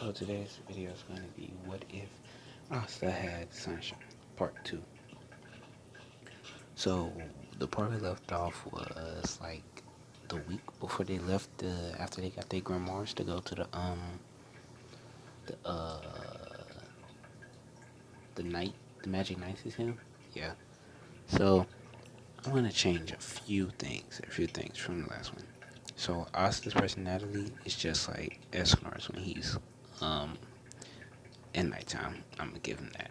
So today's video is going to be what if Asta had sunshine, part 2. So the part we left off was like the week before they left after they got their grimoires to go to the the night, the magic nights is him. Yeah. So I'm gonna change a few things from the last one. So Asta's personality is just like Escanor's when he's um at nighttime. I'm gonna give him that.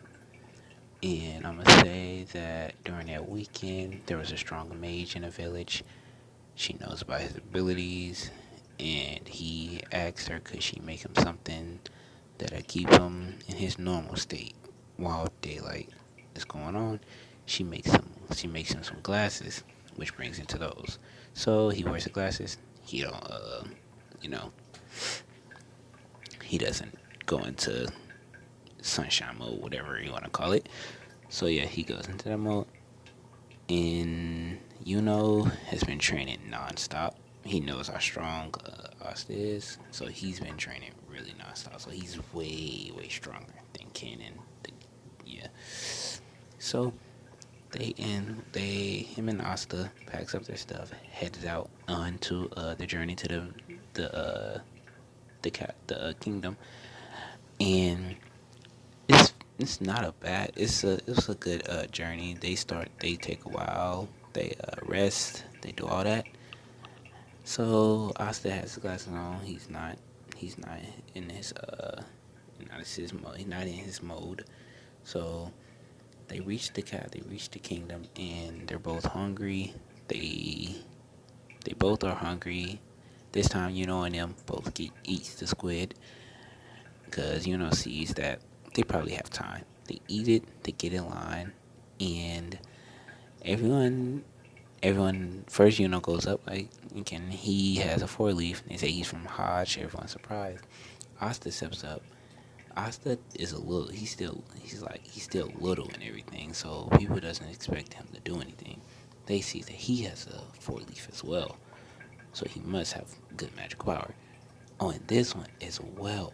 And I'm gonna say that during that weekend, there was a strong mage in the village. She knows about his abilities, and he asked her could she make him something that'll keep him in his normal state while daylight is going on. She makes him some glasses, which brings into those. So he wears the glasses. He don't you know he doesn't go into sunshine mode, whatever you want to call it. So yeah, he goes into that mode, and has been training nonstop. He knows how strong Asta is, so he's been training really nonstop. So he's way stronger than Ken and yeah. So him and Asta packs up their stuff, heads out onto the journey to the kingdom, and it's not a bad. It's a good journey. They take a while. They rest. They do all that. So Asta has the glasses on. He's not in his his mode. He's not in his mode. So they reach the kingdom, and they're both hungry. They they both are hungry. This time, and them both eats the squid, because sees that they probably have time. They eat it. They get in line, and everyone everyone first goes up like, and he has a 4 leaf. They say he's from Hodge. Everyone's surprised. Asta steps up. Asta is a little. He's still little and everything. So people doesn't expect him to do anything. They see that he has a 4 leaf as well. So he must have good magic power. Oh, and this one as well.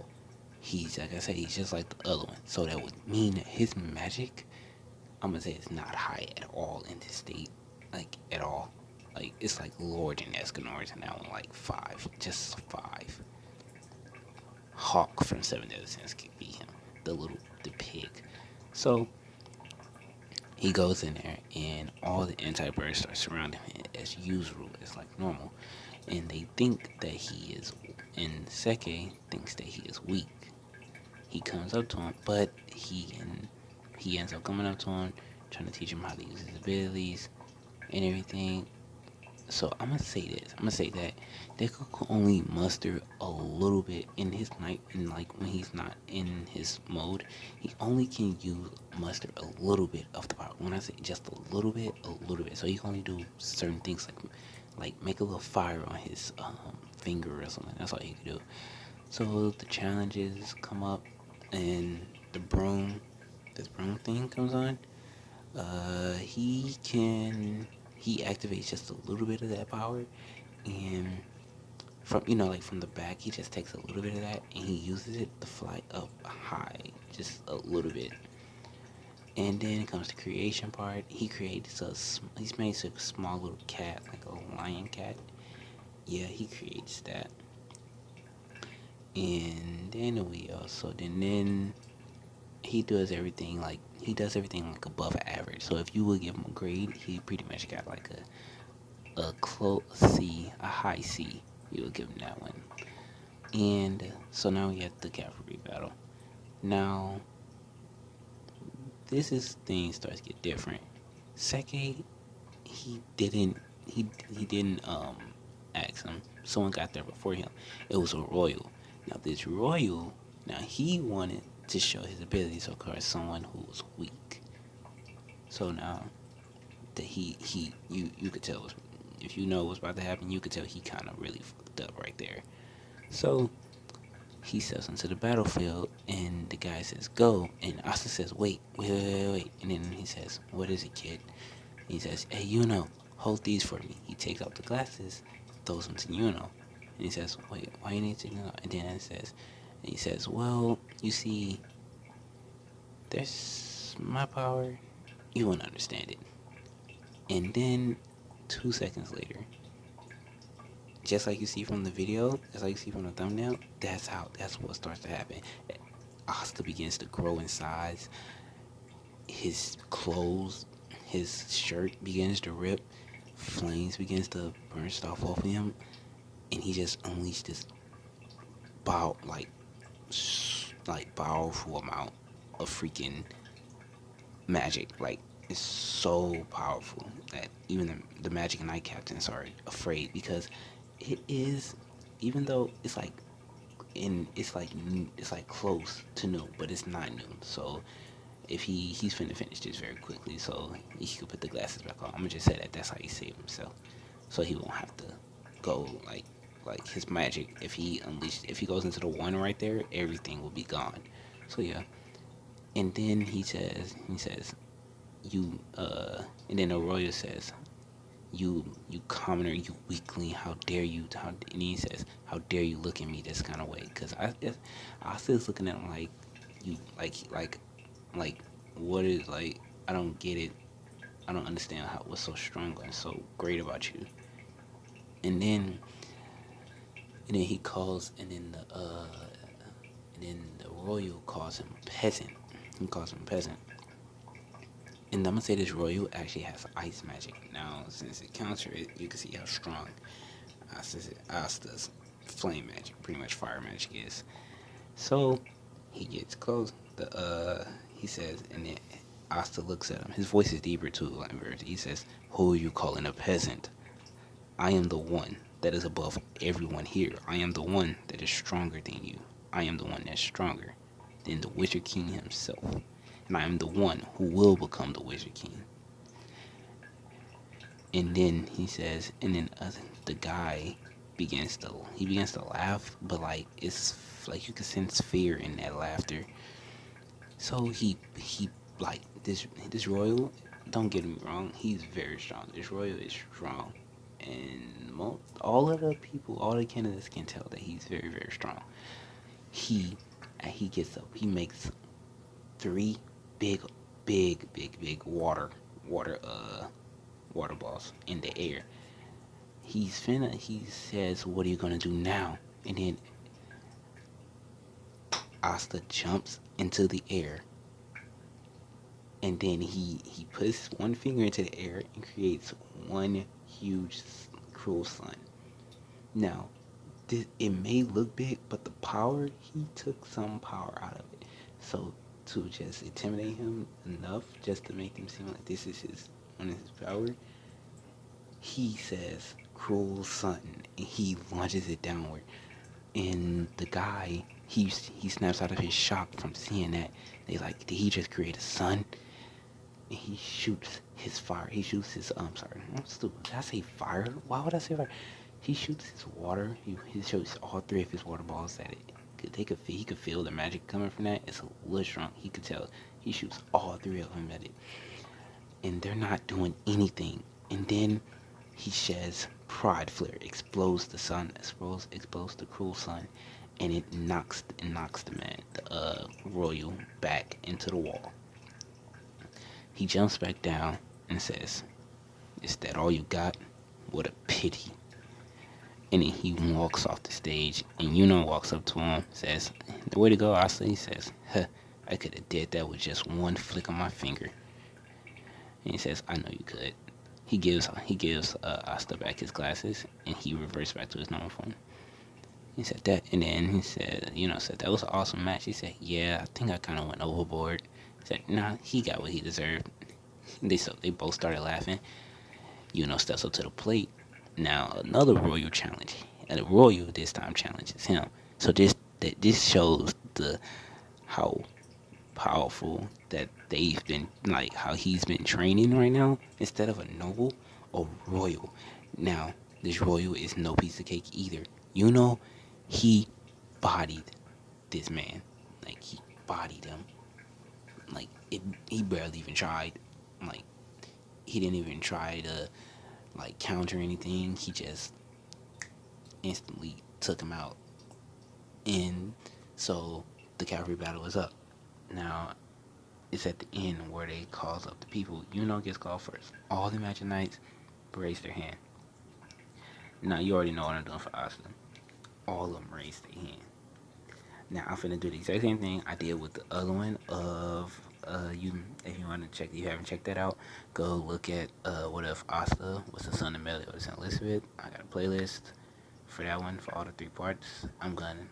He's, like I said, he's just like the other one. So that would mean that his magic, I'm gonna say, it's not high at all in this state, like at all. Like it's like Lord and Escanor's, and that one like 5, just 5. Hawk from Seven Deadly Sins could be him, the pig. So he goes in there, and all the anti-birds start surrounding him as usual. It's like normal, and they think that he is. And Seke thinks that he is weak. He comes up to him, but he ends up coming up to him, trying to teach him how to use his abilities and everything. So I'm gonna say this. I'm gonna say that they could only muster a little bit in his night, and like when he's not in his mode, he only can use muster a little bit of the power. When I say just a little bit, a little bit. So he can only do certain things like make a little fire on his finger or something. That's all he can do. So the challenges come up, and this broom thing comes on. He activates just a little bit of that power, and from like from the back, he just takes a little bit of that and he uses it to fly up high, just a little bit. And then it comes to creation part. He's made a small little cat, like a lion cat. Yeah, he creates that. And then he does everything like above average. So if you would give him a grade, he pretty much got like a close C, a high C. You would give him that one. And so now we have the cavalry battle. Now things starts to get different. Seke, he didn't ask him. Someone got there before him. It was a royal. Now this royal, now he wanted to show his abilities, of course, someone who was weak. So now that you could tell, if you know what's about to happen, you could tell he kind of really fucked up right there. So he steps into the battlefield, and the guy says go, and Asta says wait, and then he says, what is it, kid? He says, hey, hold these for me. He takes out the glasses, throws them to and he says, wait, why you need to know? And then it says, And he says, well, you see, there's my power. You won't understand it. And then 2 seconds later, just like you see from the video, just like you see from the thumbnail, that's what starts to happen. Asta begins to grow in size. His clothes, his shirt begins to rip. Flames begins to burst off of him, and he just unleashed this bow like powerful amount of freaking magic. Like, it's so powerful that even the Magic Knight captains are afraid, because it is, even though it's like it's like close to noon, but it's not noon. So if he's finna finish this very quickly, so he could put the glasses back on. I'm gonna just say that's how he saved himself, so he won't have to go like his magic. If he goes into the one right there, everything will be gone. So yeah, and then he says you and then Arroyo says, you commoner, you weakling, how dare you, and he says, how dare you look at me this kind of way, because I still looking at him like, you like what is, like, I don't get it. I don't understand what's so strong and so great about you. And then he calls, and then the royal calls him peasant. He calls him peasant. And I'm gonna say this royal actually has ice magic. Now, since it counter it, you can see how strong Asta's flame magic, pretty much fire magic, is. So he gets close. He says, and then Asta looks at him. His voice is deeper too. Like, he says, "Who are you calling a peasant? I am the one that is above everyone here. I am the one that is stronger than you. I am the one that's stronger than the Wizard King himself. And I am the one who will become the Wizard King." And then he says, and then the guy begins to laugh, but like it's like you can sense fear in that laughter. So he like this royal. Don't get me wrong, he's very strong. This royal is strong, and all of the people, all the candidates can tell that he's very very strong. He he gets up. He makes three big big water water balls in the air. He says, "What are you gonna do now?" And then Asta jumps into the air, and then he puts one finger into the air and creates one huge cruel sun. Now, it may look big, but the power, he took some power out of it. So to just intimidate him enough, just to make him seem like this is his one of his power, he says cruel sun, and he launches it downward. And the guy, he snaps out of his shock from seeing that. They like, did he just create a sun? And he shoots his fire. He shoots his sorry, I'm stupid. Did I say fire? Why would I say fire? He shoots his water. He shoots all three of his water balls at it. He could feel the magic coming from that. It's a little strong. He could tell. He shoots all three of them at it, and they're not doing anything. And then he sheds pride flare, explodes the sun, explodes the cruel sun, and it knocks the royal back into the wall. He jumps back down and says, "Is that all you got? What a pity." And then he walks off the stage, and walks up to him, says, "The way to go, Asta." He says, "Huh, I could have did that with just one flick of my finger." And he says, "I know you could." He gives Asta back his glasses, and he reverts back to his normal form. He said that, and then he said, said that was an awesome match. He said, "Yeah, I think I kind of went overboard." He said, "Nah, he got what he deserved." They both started laughing. Steps up to the plate. Now another royal challenge, and the royal this time challenges him. So this shows how powerful that they've been, like how he's been training right now. Instead of a noble, a royal. Now this royal is no piece of cake either. He bodied this man. Like, he bodied him. Like, he barely even tried. Like, he didn't even try to like counter anything. He just instantly took him out. And So the cavalry battle is up. Now it's at the end where they calls up the people. Gets called first. All the Magic Knights raise their hand. Now you already know what I'm doing for Asta. All of them raise their hand. Now I'm finna do the exact same thing I did with the other one of you. If you want to check, you haven't checked that out, go look at what if Asta was the son of Melly or Saint Elizabeth. I got a playlist for that one for all the three parts.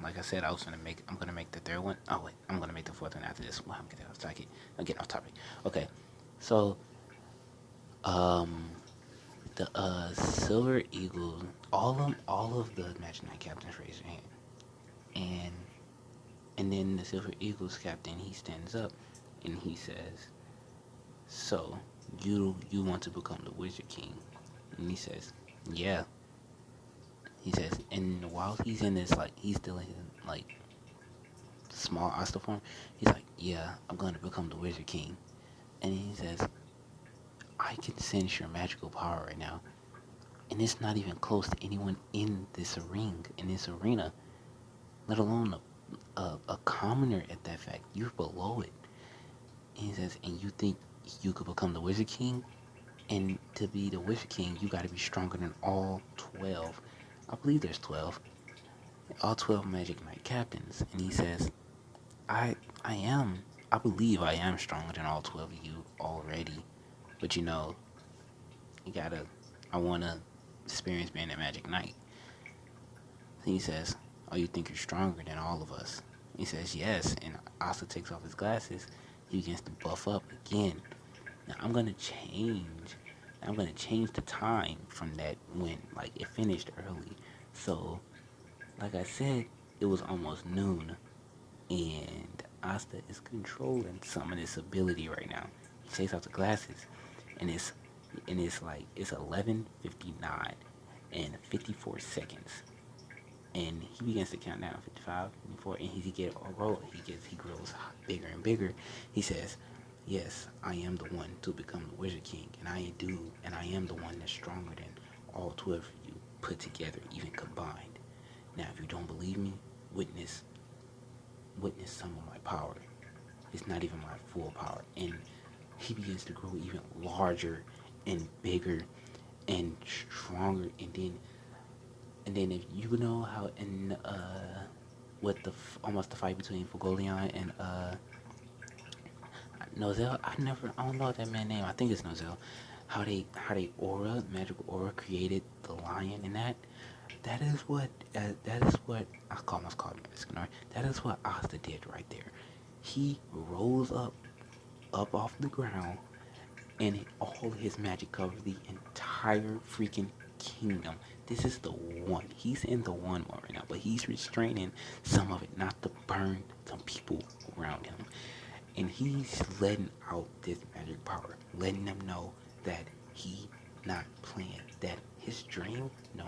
Like I said, I'm gonna make the third one. Oh wait, I'm gonna make the fourth one after this. Well, I'm getting off topic. Okay, so um, the Silver Eagles, all of the Magic Knight captains raise their hand, and then the Silver Eagles captain, he stands up and he says, "So you want to become the Wizard King?" And he says, "Yeah." He says, and while he's in this, like, he's still in like small Asta form, he's like, "Yeah, I'm gonna become the Wizard King." And he says, "I can sense your magical power right now, and it's not even close to anyone in this arena, let alone a commoner at that fact. You're below it." And he says, "And you think you could become the Wizard King? And to be the Wizard King, you got to be stronger than all 12. I believe there's 12. All 12 Magic Knight captains." And he says, I am. I believe I am stronger than all 12 of you already. But you gotta. I wanna experience being a Magic Knight." And he says, "Oh, you think you're stronger than all of us?" He says, "Yes." And Asta takes off his glasses. He begins to buff up again. Now I'm gonna change. I'm gonna change the time from that when like it finished early. So, like I said, it was almost noon, and Asta is controlling some of this ability right now. He takes off the glasses, and it's like it's 11:59 and 54 seconds, and he begins to count down 55, 54, and he grows bigger and bigger. He says, "Yes, I am the one to become the Wizard King, and I am the one that's stronger than all 12 of you put together, even combined. Now, if you don't believe me, witness some of my power. It's not even my full power." And he begins to grow even larger and bigger and stronger. And then if you know how in with almost the fight between Fugolion and Nozel, I don't know that man's name. I think it's Nozel. How they magical aura created the lion and that is what I almost called him Escanor. That is what Asta did right there. He rose up off the ground, and all his magic covered the entire freaking kingdom. This is the one. He's in the one mode right now, but he's restraining some of it not to burn some people around him. And he's letting out this magic power, letting them know that he not playing, that his dream, no.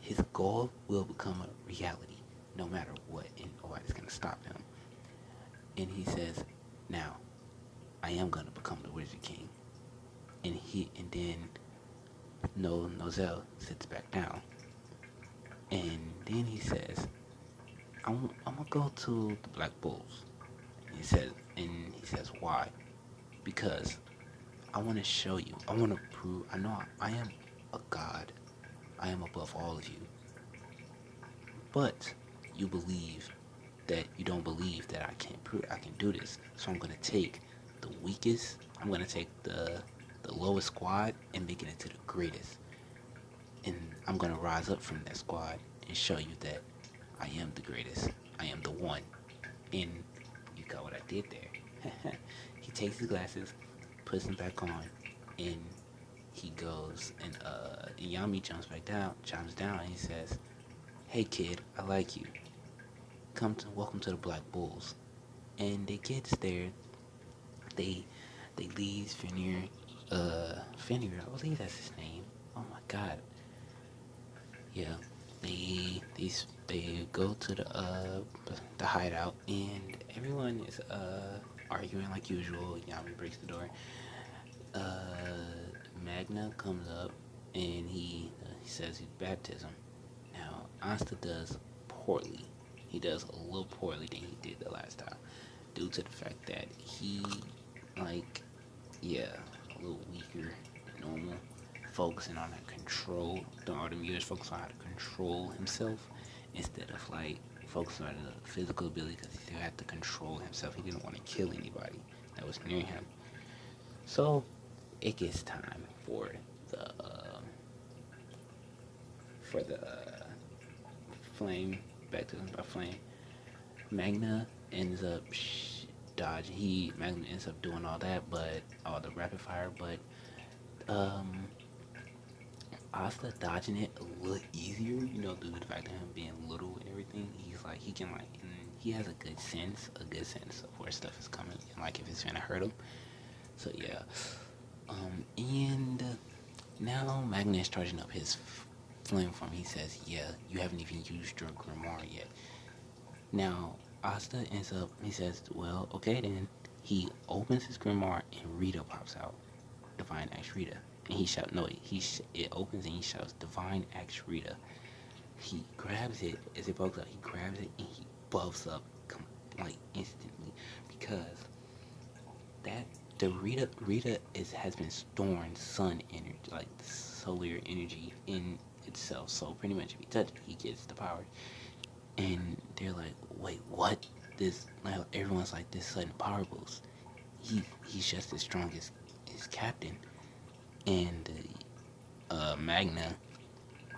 His goal will become a reality, no matter what, and nobody's gonna stop him. And he says, "Now, I am gonna become the Wizard King." And then Nozel sits back down, and then he says, I'm gonna go to the Black Bulls." And he says, "Why?" "Because I want to show you. I want to prove. I know I am a god. I am above all of you. But you don't believe that I can prove I can do this. So I'm gonna take the weakest. I'm gonna take the lowest squad and make it into the greatest. And I'm gonna rise up from that squad and show you that I am the greatest. I am the one." And you got what I did there. He takes his glasses, puts them back on, and he goes and Yami chimes down, and he says, "Hey kid, I like you. Welcome to the Black Bulls." And the kids there, they lead Fenrir, I believe that's his name. Oh my god. Yeah. They go to the hideout, and everyone is arguing like usual. Yami breaks the door. Magna comes up, and he says he's baptism. Now Asta does poorly. he does a little poorly than he did the last time, due to the fact that he, like, yeah, a little weaker than normal, focusing on that control. The Autumn years focus on how to control himself instead of like focusing on the physical ability because he still had to control himself. He didn't want to kill anybody that was near him. So it gets time the uh, for the flame back to the flame. Magna ends up dodging. Magna ends up doing all that, but all the rapid fire. But um, Asta dodging it a little easier, due to the fact of him being little and everything. He's like he can like, and he has a good sense of where stuff is coming, and like if it's gonna hurt him. So yeah, and now Magna is charging up his flame form. He says, "Yeah, you haven't even used your grimoire yet." Now Asta ends up. He says, "Well, okay then." He opens his grimoire and Rita pops out. Divine Axe Rita. And he shouts, no, it opens and he shouts, Divine Axe Rita. He grabs it, as it pokes out, he grabs it and he buffs up, like, instantly. Because that, the Rita has been storing sun energy, like, solar energy in itself. So pretty much if he touches it, he gets the power. And they're like, wait, what? This, like, everyone's like, this sudden power boost. He's just as strong as his captain. And Magna,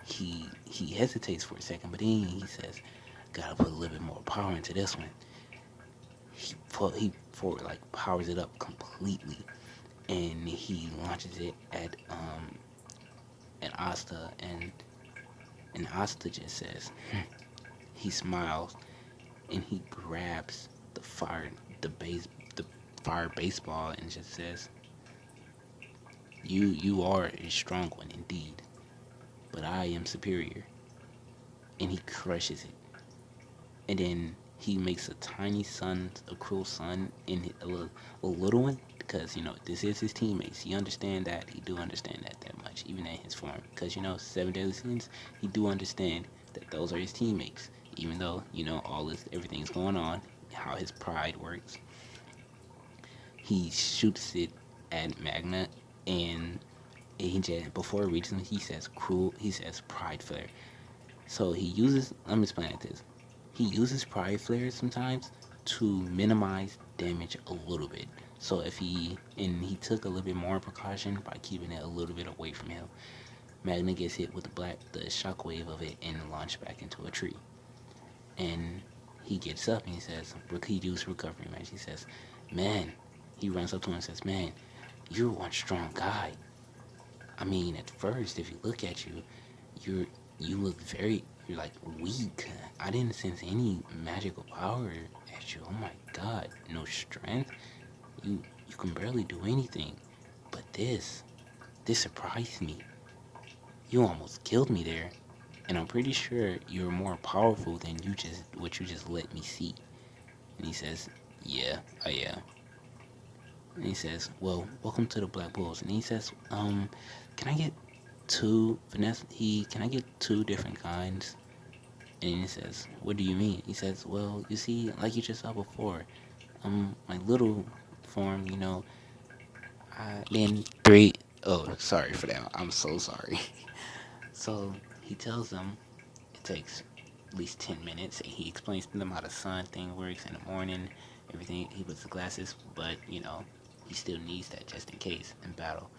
he hesitates for a second, but then he says, "Gotta put a little bit more power into this one." He powers it up completely, and he launches it at Asta, and Asta just says, he smiles, and he grabs the fire baseball, and just says, "You are a strong one indeed, but I am superior." And he crushes it. And then he makes a cruel sun in a little one, because this is his teammates. He understand that. He do understand that much, even in his form, because 7 deadly sins. He do understand that those are his teammates, even though everything's going on, how his pride works. He shoots it at Magna, and before it reaches him, he says cruel. He says pride flare. So he uses. Let me explain this. He uses pride flares sometimes to minimize damage a little bit. So he took a little bit more precaution by keeping it a little bit away from him. Magna gets hit with the shockwave of it and launched back into a tree. And he gets up and he says, he does recovery match. He says, "Man," he runs up to him and says, "Man, you're one strong guy. I mean, at first, if you look at you, you're you look you're like weak. I didn't sense any magical power at you. Oh my god, no strength. You can barely do anything. But this surprised me. You almost killed me there, and I'm pretty sure you're more powerful than what you just let me see." And he says, "Yeah, I am." And he says, "Well, welcome to the Black Bulls." And he says, can I get can I get two different kinds?" And he says, "What do you mean?" He says, "Well, you see, like you just saw before, my little form, then three, oh, sorry for that. I'm so sorry." So he tells them it takes at least 10 minutes, and he explains to them how the sun thing works in the morning, everything. He puts the glasses, but, he still needs that just in case in battle.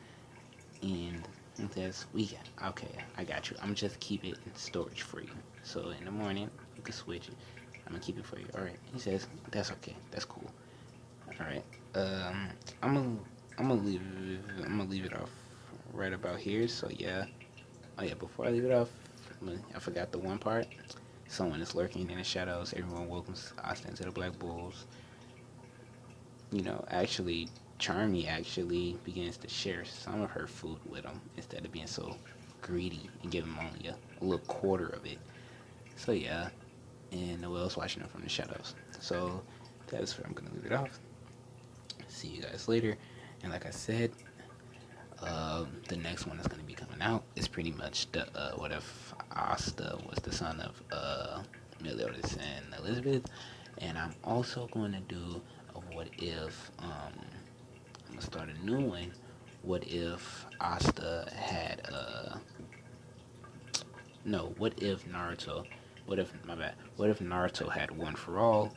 And he says, okay, I got you. I'm just keep it in storage for you. So in the morning, you can switch it. I'm gonna keep it for you. All right. He says, "That's okay. That's cool." All right. Um, I'm gonna I'm gonna leave it off right about here. So yeah. Oh yeah. Before I leave it off, I forgot the one part. Someone is lurking in the shadows. Everyone welcomes Asta to the Black Bulls. Actually, Charmy actually begins to share some of her food with him instead of being so greedy and give him only a little quarter of it. So yeah, and Noel's watching him from the shadows. So that's where I'm gonna leave it off. See you guys later. And like I said, the next one that's gonna be coming out is pretty much the what if Asta was the son of Meliodas and Elizabeth, and I'm also going to do a what if. I'm gonna start a new one. What if Asta had no? What if Naruto? What if my bad? What if Naruto had one for all?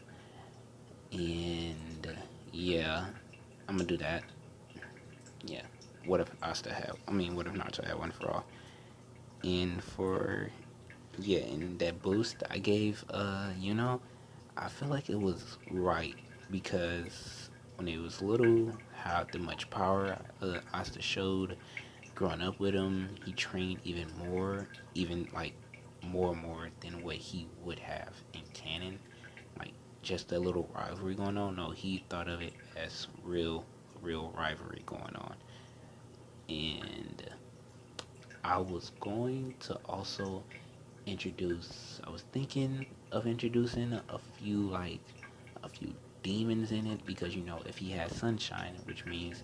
And yeah, I'm gonna do that. Yeah. What if Asta had? I mean, what if Naruto had one for all? And for yeah, and that boost I gave, I feel like it was right because when he was little, how the much power Asta showed growing up with him, he trained even more, even like more than what he would have in canon. Like just a little rivalry going on. No, he thought of it as real rivalry going on. And I was going to also I was thinking of introducing a few demons in it because if he has sunshine, which means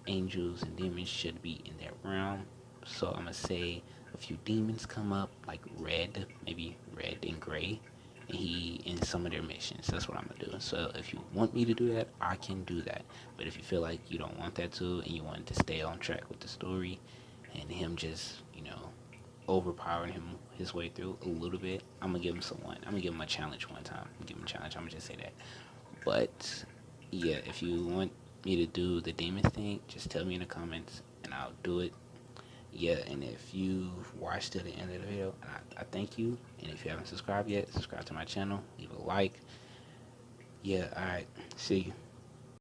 angels and demons should be in that realm. So I'm gonna say a few demons come up like red, maybe red and gray, and he in some of their missions. That's what I'm gonna do. So if you want me to do that, I can do that. But if you feel like you don't want that to and you want to stay on track with the story and him just overpowering him his way through a little bit, I'm gonna give him someone. I'm gonna give him a challenge one time. I'm gonna give him a challenge. I'm gonna just say that. But yeah, if you want me to do the demon thing, just tell me in the comments and I'll do it. Yeah, and if you watched to the end of the video, I thank you. And if you haven't subscribed yet, subscribe to my channel, leave a like. Yeah, alright. See you.